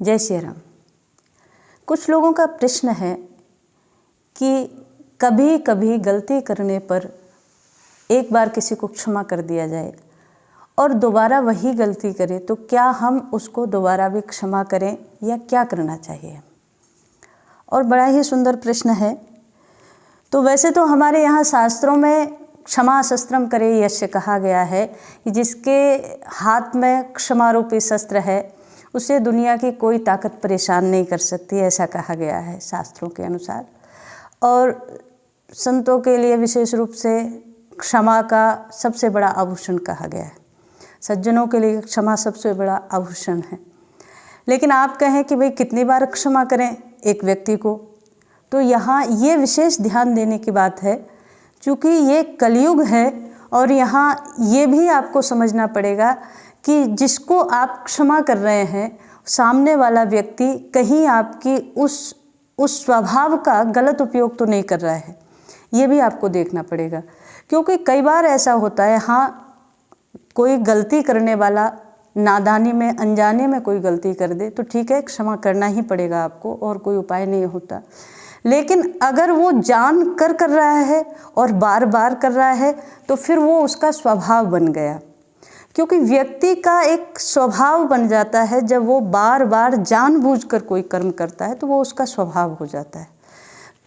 जय श्री राम। कुछ लोगों का प्रश्न है कि कभी कभी गलती करने पर एक बार किसी को क्षमा कर दिया जाए और दोबारा वही गलती करे तो क्या हम उसको दोबारा भी क्षमा करें या क्या करना चाहिए। और बड़ा ही सुंदर प्रश्न है। तो वैसे तो हमारे यहाँ शास्त्रों में क्षमा शस्त्रम करे यश कहा गया है कि जिसके हाथ में क्षमा रूपी शस्त्र है उसे दुनिया की कोई ताकत परेशान नहीं कर सकती, ऐसा कहा गया है शास्त्रों के अनुसार। और संतों के लिए विशेष रूप से क्षमा का सबसे बड़ा आभूषण कहा गया है। सज्जनों के लिए क्षमा सबसे बड़ा आभूषण है। लेकिन आप कहें कि भाई कितनी बार क्षमा करें एक व्यक्ति को, तो यहाँ ये विशेष ध्यान देने की बात है क्योंकि ये कलयुग है और यहाँ ये भी आपको समझना पड़ेगा कि जिसको आप क्षमा कर रहे हैं सामने वाला व्यक्ति कहीं आपकी उस स्वभाव का गलत उपयोग तो नहीं कर रहा है, ये भी आपको देखना पड़ेगा। क्योंकि कई बार ऐसा होता है, हाँ कोई गलती करने वाला नादानी में अनजाने में कोई गलती कर दे तो ठीक है, क्षमा करना ही पड़ेगा आपको और कोई उपाय नहीं होता। लेकिन अगर वो जान कर रहा है और बार बार कर रहा है तो फिर वो उसका स्वभाव बन गया। क्योंकि व्यक्ति का एक स्वभाव बन जाता है, जब वो बार बार जानबूझकर कोई कर्म करता है तो वो उसका स्वभाव हो जाता है।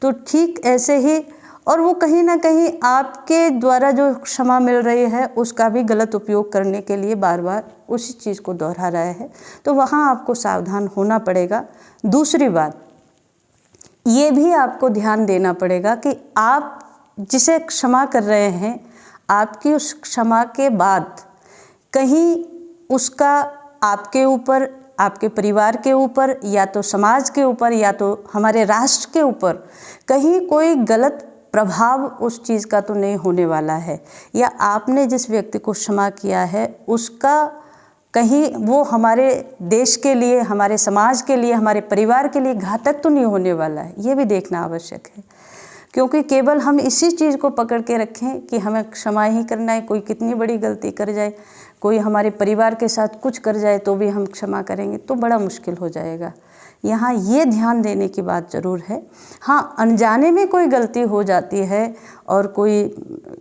तो ठीक ऐसे ही, और वो कहीं ना कहीं आपके द्वारा जो क्षमा मिल रही है उसका भी गलत उपयोग करने के लिए बार बार उसी चीज़ को दोहरा रहा है, तो वहाँ आपको सावधान होना पड़ेगा। दूसरी बात ये भी आपको ध्यान देना पड़ेगा कि आप जिसे क्षमा कर रहे हैं, आपकी उस क्षमा के बाद कहीं उसका आपके ऊपर, आपके परिवार के ऊपर, या तो समाज के ऊपर, या तो हमारे राष्ट्र के ऊपर कहीं कोई गलत प्रभाव उस चीज़ का तो नहीं होने वाला है, या आपने जिस व्यक्ति को क्षमा किया है उसका कहीं वो हमारे देश के लिए, हमारे समाज के लिए, हमारे परिवार के लिए घातक तो नहीं होने वाला है, ये भी देखना आवश्यक है। क्योंकि केवल हम इसी चीज़ को पकड़ के रखें कि हमें क्षमा ही करना है, कोई कितनी बड़ी गलती कर जाए, कोई हमारे परिवार के साथ कुछ कर जाए तो भी हम क्षमा करेंगे, तो बड़ा मुश्किल हो जाएगा। यहाँ ये ध्यान देने की बात ज़रूर है। हाँ, अनजाने में कोई गलती हो जाती है और कोई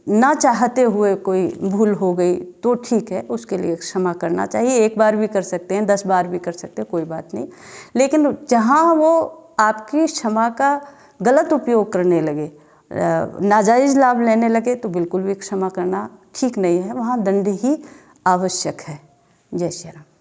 ना चाहते हुए कोई भूल हो गई तो ठीक है, उसके लिए क्षमा करना चाहिए। एक बार भी कर सकते हैं, 10 बार भी कर सकते हैं, कोई बात नहीं। लेकिन जहाँ वो आपकी क्षमा का गलत उपयोग करने लगे, नाजायज़ लाभ लेने लगे, तो बिल्कुल भी क्षमा करना ठीक नहीं है, वहाँ दंड ही आवश्यक है। जय श्री राम।